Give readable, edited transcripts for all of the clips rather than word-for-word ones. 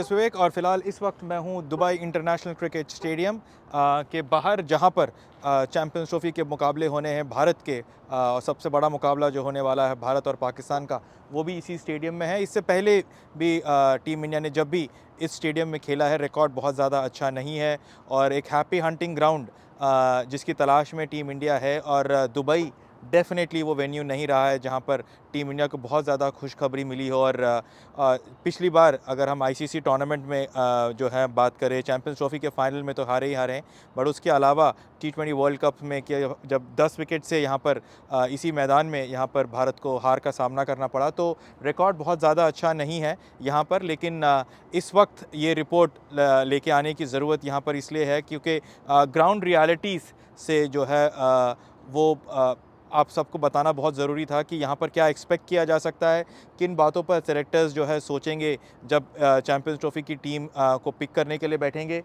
विवेक और फ़िलहाल इस वक्त मैं हूँ दुबई इंटरनेशनल क्रिकेट स्टेडियम के बाहर, जहाँ पर चैंपियंस ट्रॉफ़ी के मुकाबले होने हैं भारत के। और सबसे बड़ा मुकाबला जो होने वाला है भारत और पाकिस्तान का, वो भी इसी स्टेडियम में है। इससे पहले भी टीम इंडिया ने जब भी इस स्टेडियम में खेला है, रिकॉर्ड बहुत ज़्यादा अच्छा नहीं है और एक हैप्पी हंटिंग ग्राउंड जिसकी तलाश में टीम इंडिया है। और दुबई डेफ़िनेटली वो वेन्यू नहीं रहा है जहाँ पर टीम इंडिया को बहुत ज़्यादा खुशखबरी मिली हो। और पिछली बार अगर हम आईसीसी टूर्नामेंट में जो है बात करें, चैंपियंस ट्रॉफ़ी के फाइनल में तो हारे ही हारे हैं, बट उसके अलावा टी20 वर्ल्ड कप में कि जब 10 विकेट से यहाँ पर इसी मैदान में यहाँ पर भारत को हार का सामना करना पड़ा, तो रिकॉर्ड बहुत ज़्यादा अच्छा नहीं है यहाँ पर। लेकिन इस वक्त ये रिपोर्ट लेके आने की ज़रूरत यहाँ पर इसलिए है क्योंकि ग्राउंड रियलिटीज़ से जो है वो आप सबको बताना बहुत ज़रूरी था कि यहाँ पर क्या एक्सपेक्ट किया जा सकता है, किन बातों पर सेलेक्टर्स जो है सोचेंगे जब चैंपियंस ट्रॉफ़ी की टीम को पिक करने के लिए बैठेंगे।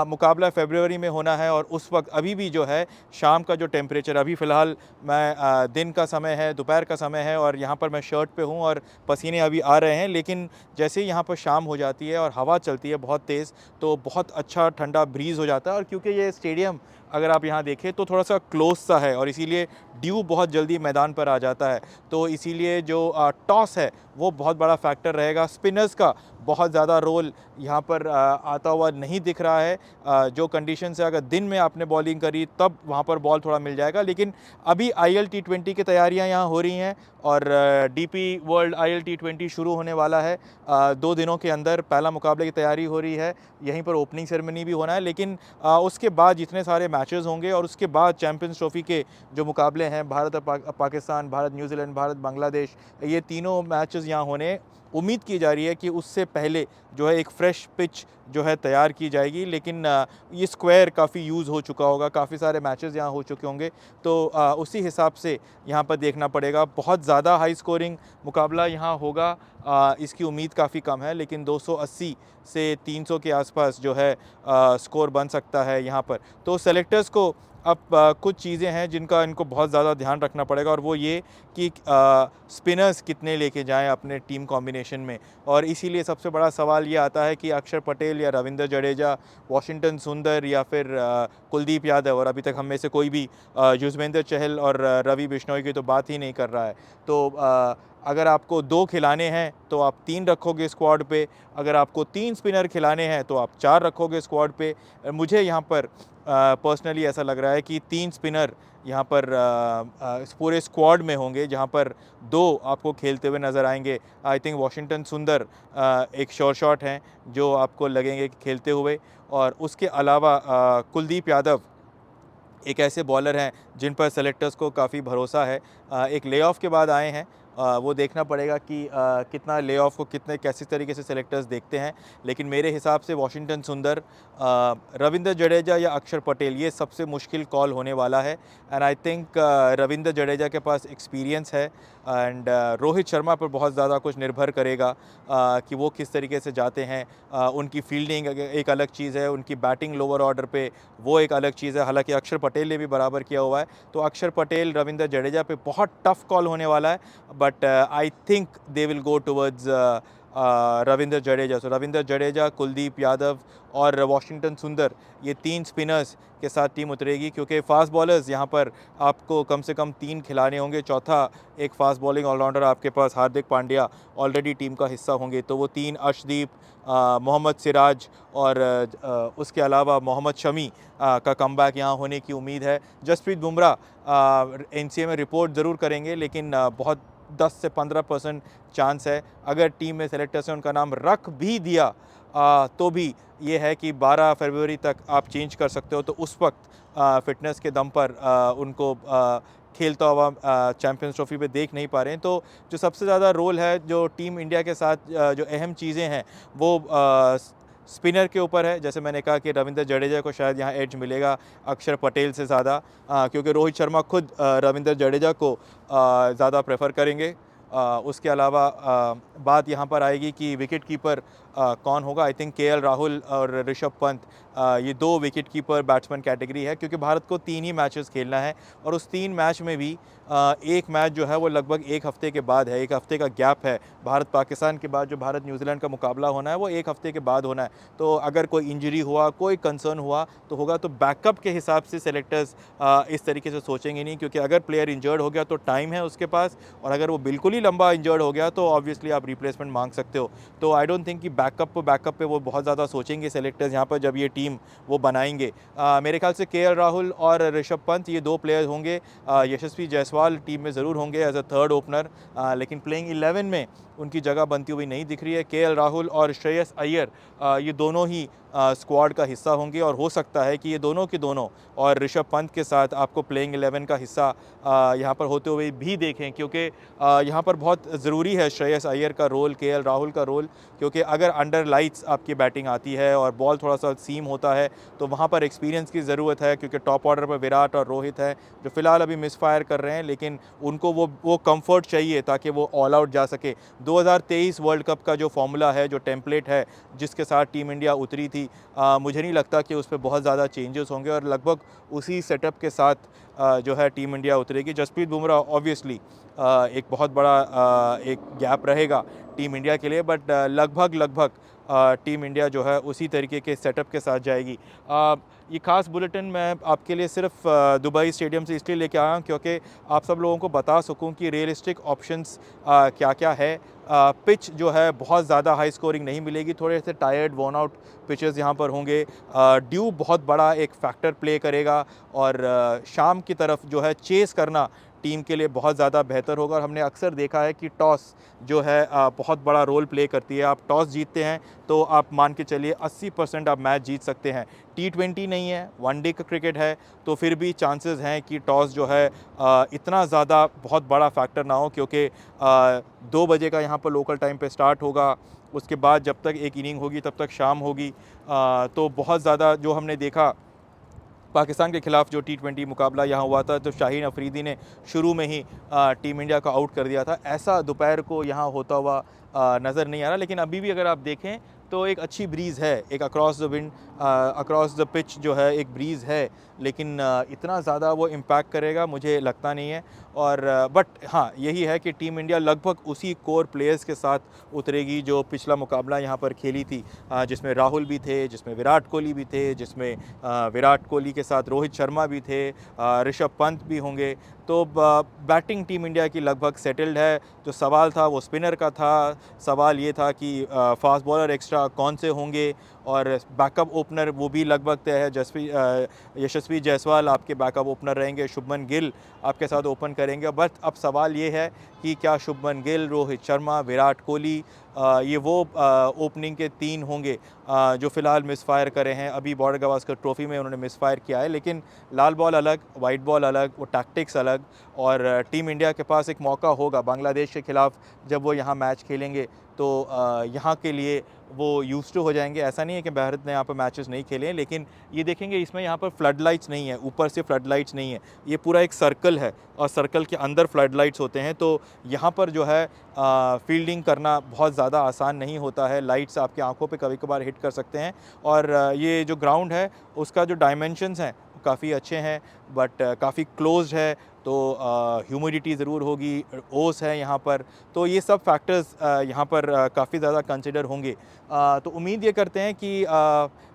मुकाबला फ़रवरी में होना है और उस वक्त अभी भी जो है शाम का जो टेम्परेचर, अभी फ़िलहाल मैं दिन का समय है, दोपहर का समय है और यहाँ पर मैं शर्ट पे हूँ और पसीने अभी आ रहे हैं। लेकिन जैसे ही यहाँ पर शाम हो जाती है और हवा चलती है बहुत तेज़, तो बहुत अच्छा ठंडा ब्रीज़ हो जाता है। और क्योंकि ये स्टेडियम अगर आप यहाँ देखें तो थोड़ा सा क्लोज सा है और इसीलिए ड्यू बहुत जल्दी मैदान पर आ जाता है, तो इसीलिए जो टॉस है वो बहुत बड़ा फैक्टर रहेगा। स्पिनर्स का बहुत ज़्यादा रोल यहाँ पर आता हुआ नहीं दिख रहा है। जो कंडीशन से अगर दिन में आपने बॉलिंग करी तब वहाँ पर बॉल थोड़ा मिल जाएगा, लेकिन अभी आईएल टी20 की तैयारियाँ यहाँ हो रही हैं और डीपी वर्ल्ड आईएल टी20 शुरू होने वाला है। 2 दिनों के अंदर पहला मुकाबले की तैयारी हो रही है, यहीं पर ओपनिंग सेरेमनी भी होना है। लेकिन उसके बाद जितने सारे मैचेस होंगे और उसके बाद चैंपियंस ट्रॉफ़ी के जो मुकाबले हैं, भारत और पाकिस्तान, भारत न्यूजीलैंड, भारत बांग्लादेश, ये तीनों मैचेस यहाँ होने उम्मीद की जा रही है कि उससे पहले जो है एक फ़्रेश पिच जो है तैयार की जाएगी। लेकिन ये स्क्वायर काफ़ी यूज़ हो चुका होगा, काफ़ी सारे मैचेस यहाँ हो चुके होंगे, तो उसी हिसाब से यहाँ पर देखना पड़ेगा। बहुत ज़्यादा हाई स्कोरिंग मुकाबला यहाँ होगा, इसकी उम्मीद काफ़ी कम है, लेकिन 280 से 300 के आसपास जो है स्कोर बन सकता है यहाँ पर। तो सेलेक्टर्स को अब कुछ चीज़ें हैं जिनका इनको बहुत ज़्यादा ध्यान रखना पड़ेगा और वो ये कि स्पिनर्स कितने लेके जाएं अपने टीम कॉम्बिनेशन में। और इसीलिए सबसे बड़ा सवाल ये आता है कि अक्षर पटेल या रविंद्र जडेजा, वॉशिंगटन सुंदर या फिर कुलदीप यादव, और अभी तक हम में से कोई भी युजवेंद्र चहल और रवि बिश्नोई की तो बात ही नहीं कर रहा है। तो अगर आपको 2 खिलाने हैं तो आप 3 रखोगे स्क्वाड पे, अगर आपको 3 स्पिनर खिलाने हैं तो आप 4 रखोगे स्क्वाड पे। मुझे यहाँ पर पर्सनली ऐसा लग रहा है कि 3 स्पिनर यहाँ पर इस पूरे स्क्वाड में होंगे, जहाँ पर 2 आपको खेलते हुए नज़र आएंगे। आई थिंक वॉशिंगटन सुंदर एक श्योर शॉट हैं जो आपको लगेंगे खेलते हुए, और उसके अलावा कुलदीप यादव एक ऐसे बॉलर हैं जिन पर सेलेक्टर्स को काफ़ी भरोसा है। एक लेऑफ के बाद आए हैं, वो देखना पड़ेगा कि कितना लेऑफ को कितने कैसे तरीके से सेलेक्टर्स देखते हैं। लेकिन मेरे हिसाब से वॉशिंगटन सुंदर, रविंद्र जडेजा या अक्षर पटेल, ये सबसे मुश्किल कॉल होने वाला है। And I think Ravindra Jadeja के पास एक्सपीरियंस है एंड रोहित शर्मा पर बहुत ज़्यादा कुछ निर्भर करेगा कि वो किस तरीके से जाते हैं। उनकी फील्डिंग एक अलग चीज़ है, उनकी बैटिंग लोअर ऑर्डर पे वो एक अलग चीज़ है। हालांकि अक्षर पटेल ने भी बराबर किया हुआ है, तो अक्षर पटेल रविंद्र जडेजा पे बहुत टफ कॉल होने वाला है। But I think they will go towards Ravindra Jadeja. So Ravindra Jadeja, Kuldeep Yadav और वॉशिंगटन सुंदर, ये 3 स्पिनर्स के साथ टीम उतरेगी, क्योंकि फास्ट बॉलर्स यहाँ पर आपको कम से कम 3 खिलाने होंगे। चौथा एक फास्ट बॉलिंग ऑलराउंडर आपके पास हार्दिक पांड्या ऑलरेडी टीम का हिस्सा होंगे, तो वो 3 अर्शदीप, मोहम्मद सिराज और उसके अलावा मोहम्मद शमी का कमबैक यहाँ होने की उम्मीद है। जसप्रीत बुमराह एनसीए में रिपोर्ट ज़रूर करेंगे, लेकिन बहुत 10 से 15% चांस है। अगर टीम में सेलेक्टर्स ने उनका नाम रख भी दिया तो भी ये है कि 12 फरवरी तक आप चेंज कर सकते हो, तो उस वक्त फ़िटनेस के दम पर उनको खेलता हुआ चैंपियंस ट्रॉफ़ी पे देख नहीं पा रहे हैं। तो जो सबसे ज़्यादा रोल है जो टीम इंडिया के साथ जो अहम चीज़ें हैं वो स्पिनर के ऊपर है। जैसे मैंने कहा कि रविंद्र जडेजा को शायद यहाँ एज मिलेगा अक्षर पटेल से ज़्यादा, क्योंकि रोहित शर्मा खुद रविंद्र जडेजा को ज़्यादा प्रेफर करेंगे। उसके अलावा बात यहाँ पर आएगी कि विकेट कीपर कौन होगा। आई थिंक केएल राहुल और ऋषभ पंत ये 2 विकेट कीपर बैट्समैन कैटेगरी है, क्योंकि भारत को 3 ही मैचेस खेलना है और उस 3 मैच में भी एक मैच जो है वो लगभग 1 हफ्ते के बाद है, 1 हफ्ते का गैप है। भारत पाकिस्तान के बाद जो भारत न्यूजीलैंड का मुकाबला होना है वो 1 हफ्ते के बाद होना है। तो अगर कोई इंजरी हुआ, कोई कंसर्न हुआ तो होगा, तो बैकअप के हिसाब से सेलेक्टर्स इस तरीके से सोचेंगे नहीं, क्योंकि अगर प्लेयर इंजर्ड हो गया तो टाइम है उसके पास, और अगर वो बिल्कुल ही लंबा इंजर्ड हो गया तो ऑब्वियसली आप रिप्लेसमेंट मांग सकते हो। तो आई डोंट थिंक कि बैकअप पे वो बहुत ज़्यादा सोचेंगे सेलेक्टर्स यहाँ पर जब ये टीम वो बनाएंगे। मेरे ख्याल से केएल राहुल और ऋषभ पंत ये 2 प्लेयर होंगे। यशस्वी जायसवाल टीम में ज़रूर होंगे एज अ थर्ड ओपनर, लेकिन प्लेइंग 11 में उनकी जगह बनती हुई नहीं दिख रही है। केएल राहुल और श्रेयस अय्यर ये दोनों ही स्क्वाड का हिस्सा होंगे, और हो सकता है कि ये दोनों के दोनों और ऋषभ पंत के साथ आपको प्लेइंग 11 का हिस्सा यहाँ पर होते हुए भी देखें, क्योंकि यहाँ पर बहुत ज़रूरी है श्रेयस अय्यर का रोल, केएल राहुल का रोल, क्योंकि अगर अंडर लाइट्स आपकी बैटिंग आती है और बॉल थोड़ा सा सीम होता है तो वहाँ पर एक्सपीरियंस की ज़रूरत है, क्योंकि टॉप ऑर्डर पर विराट और रोहित है जो फ़िलहाल अभी मिसफायर कर रहे हैं, लेकिन उनको वो कंफर्ट चाहिए ताकि वो ऑल आउट जा सके। 2023 वर्ल्ड कप का जो फॉर्मूला है, जो टेम्पलेट है जिसके साथ टीम इंडिया उतरी थी, मुझे नहीं लगता कि उस पर बहुत ज़्यादा चेंजेस होंगे, और लगभग उसी सेटअप के साथ जो है टीम इंडिया उतरेगी। जसप्रीत बुमराह ऑब्वियसली एक बहुत बड़ा एक गैप रहेगा टीम इंडिया के लिए, बट लगभग टीम इंडिया जो है उसी तरीके के सेटअप के साथ जाएगी। ये खास बुलेटिन मैं आपके लिए सिर्फ दुबई स्टेडियम से इसलिए लेके आया हूँ क्योंकि आप सब लोगों को बता सकूँ कि रियलिस्टिक ऑप्शंस क्या क्या है। पिच जो है बहुत ज़्यादा हाई स्कोरिंग नहीं मिलेगी, थोड़े से टायर्ड वॉर्न आउट पिचेस यहाँ पर होंगे। ड्यू बहुत बड़ा एक फैक्टर प्ले करेगा, और शाम की तरफ जो है चेस करना टीम के लिए बहुत ज़्यादा बेहतर होगा। और हमने अक्सर देखा है कि टॉस जो है बहुत बड़ा रोल प्ले करती है। आप टॉस जीतते हैं तो आप मान के चलिए 80% आप मैच जीत सकते हैं। T20 नहीं है, वनडे का क्रिकेट है, तो फिर भी चांसेस हैं कि टॉस जो है इतना ज़्यादा बहुत बड़ा फैक्टर ना हो, क्योंकि 2 बजे का यहाँ पर लोकल टाइम पे स्टार्ट होगा, उसके बाद जब तक एक इनिंग होगी तब तक शाम होगी। तो बहुत ज़्यादा जो हमने देखा पाकिस्तान के खिलाफ जो T20 मुकाबला यहाँ हुआ था, तो शाहीन अफरीदी ने शुरू में ही टीम इंडिया को आउट कर दिया था, ऐसा दोपहर को यहाँ होता हुआ नज़र नहीं आ रहा। लेकिन अभी भी अगर आप देखें तो एक अच्छी ब्रीज़ है, एक across the wind across the pitch जो है एक ब्रीज़ है, लेकिन इतना ज़्यादा वो इम्पैक्ट करेगा मुझे लगता नहीं है। और बट हाँ, यही है कि टीम इंडिया लगभग उसी कोर प्लेयर्स के साथ उतरेगी जो पिछला मुकाबला यहाँ पर खेली थी, जिसमें राहुल भी थे, जिसमें विराट कोहली भी थे, जिसमें विराट कोहली के साथ रोहित शर्मा भी थे, ऋषभ पंत भी होंगे। तो बैटिंग टीम इंडिया की लगभग सेटल्ड है। जो सवाल था वो स्पिनर का था, सवाल ये था कि फास्ट बॉलर एक्स्ट्रा कौन से होंगे, और बैकअप ओपनर वो भी लगभग तय है। यशस्वी जायसवाल आपके बैकअप ओपनर रहेंगे, शुभमन गिल आपके साथ ओपन करेंगे। बट अब सवाल ये है कि क्या शुभमन गिल, रोहित शर्मा, विराट कोहली ये वो ओपनिंग के 3 होंगे जो फ़िलहाल मिसफायर करे हैं। अभी बॉर्डर गवास्कर ट्रॉफ़ी में उन्होंने मिसफायर किया है, लेकिन लाल बॉल अलग, वाइट बॉल अलग, वो टैक्टिक्स अलग। और टीम इंडिया के पास एक मौका होगा बांग्लादेश के ख़िलाफ़ जब वो यहाँ मैच खेलेंगे, तो यहाँ के लिए वो यूज़ टू हो जाएंगे। ऐसा नहीं है कि भारत ने यहाँ पर मैचेस नहीं खेले हैं, लेकिन ये देखेंगे इसमें यहाँ पर फ्लड लाइट्स नहीं है, ऊपर से फ्लड लाइट्स नहीं है, ये पूरा एक सर्कल है और सर्कल के अंदर फ्लड लाइट्स होते हैं। तो यहाँ पर जो है फील्डिंग करना बहुत ज़्यादा आसान नहीं होता है, लाइट्स आपकी आंखों पे कभी कभार हिट कर सकते हैं। और ये जो ग्राउंड है उसका जो डायमेंशंस हैं काफ़ी अच्छे हैं, बट काफ़ी क्लोज्ड है, तो ह्यूमिडिटी ज़रूर होगी, ओस है यहाँ पर, तो ये सब फैक्टर्स यहाँ पर काफ़ी ज़्यादा कंसिडर होंगे। तो उम्मीद ये करते हैं कि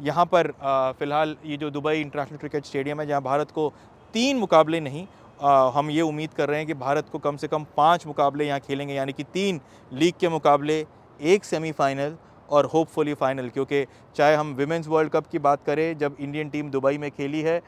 यहाँ पर फ़िलहाल ये जो दुबई इंटरनेशनल क्रिकेट स्टेडियम है, जहाँ भारत को 3 मुकाबले नहीं, हम ये उम्मीद कर रहे हैं कि भारत को कम से कम 5 मुकाबले यहाँ खेलेंगे, यानी कि 3 लीग के मुकाबले, 1 सेमीफाइनल और होपफुली फ़ाइनल। क्योंकि चाहे हम विमेंस वर्ल्ड कप की बात करें, जब इंडियन टीम दुबई में खेली है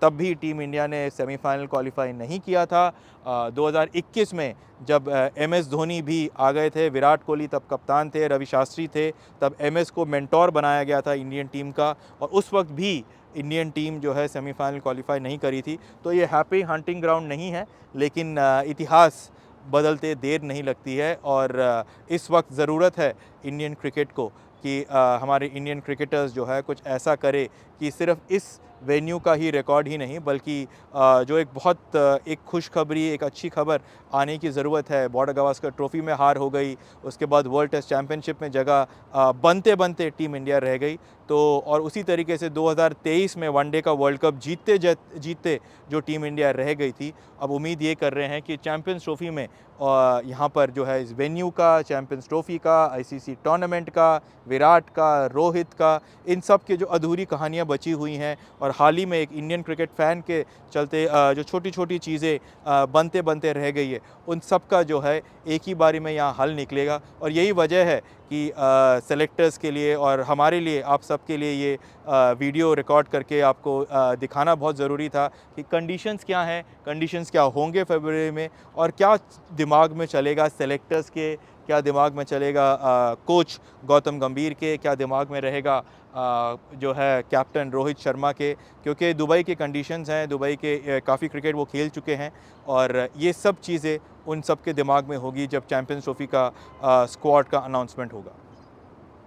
तब भी टीम इंडिया ने सेमीफाइनल क्वालिफाई नहीं किया था। 2021 में जब MS धोनी भी आ गए थे, विराट कोहली तब कप्तान थे, रवि शास्त्री थे, तब MS को मेंटोर बनाया गया था इंडियन टीम का, और उस वक्त भी इंडियन टीम जो है सेमीफाइनल क्वालिफाई नहीं करी थी। तो ये हैप्पी हंटिंग ग्राउंड नहीं है, लेकिन इतिहास बदलते देर नहीं लगती है। और इस वक्त ज़रूरत है इंडियन क्रिकेट को कि हमारे इंडियन क्रिकेटर्स जो है कुछ ऐसा करे कि सिर्फ इस वेन्यू का ही रिकॉर्ड ही नहीं बल्कि जो एक बहुत एक खुशखबरी, एक अच्छी खबर आने की ज़रूरत है। बॉर्डर गावस्कर ट्रॉफ़ी में हार हो गई, उसके बाद वर्ल्ड टेस्ट चैम्पियनशिप में जगह बनते बनते टीम इंडिया रह गई। तो और उसी तरीके से 2023 में वनडे का वर्ल्ड कप जीतते जो टीम इंडिया रह गई थी, अब उम्मीद ये कर रहे हैं कि चैम्पियंस ट्रॉफ़ी में यहाँ पर जो है इस वेन्यू का, चैम्पियंस ट्रॉफ़ी का, आईसीसी टूर्नामेंट का, विराट का, रोहित का, इन सब के जो अधूरी कहानियाँ बची हुई हैं और हाल ही में एक इंडियन क्रिकेट फ़ैन के चलते जो छोटी-छोटी चीज़ें बनते बनते रह गई है, उन सब का जो है एक ही बारी में यहाँ हल निकलेगा। और यही वजह है कि सेलेक्टर्स के लिए और हमारे लिए, आप सब के लिए ये वीडियो रिकॉर्ड करके आपको दिखाना बहुत ज़रूरी था कि कंडीशंस क्या हैं, कंडीशंस क्या होंगे फ़रवरी में और क्या दिमाग में चलेगा सेलेक्टर्स के, क्या दिमाग में चलेगा कोच गौतम गंभीर के, क्या दिमाग में रहेगा जो है कैप्टन रोहित शर्मा के, क्योंकि दुबई के कंडीशंस हैं, दुबई के काफ़ी क्रिकेट वो खेल चुके हैं और ये सब चीज़ें उन सब के दिमाग में होगी जब चैम्पियंस ट्रॉफ़ी का स्क्वाड का अनाउंसमेंट होगा।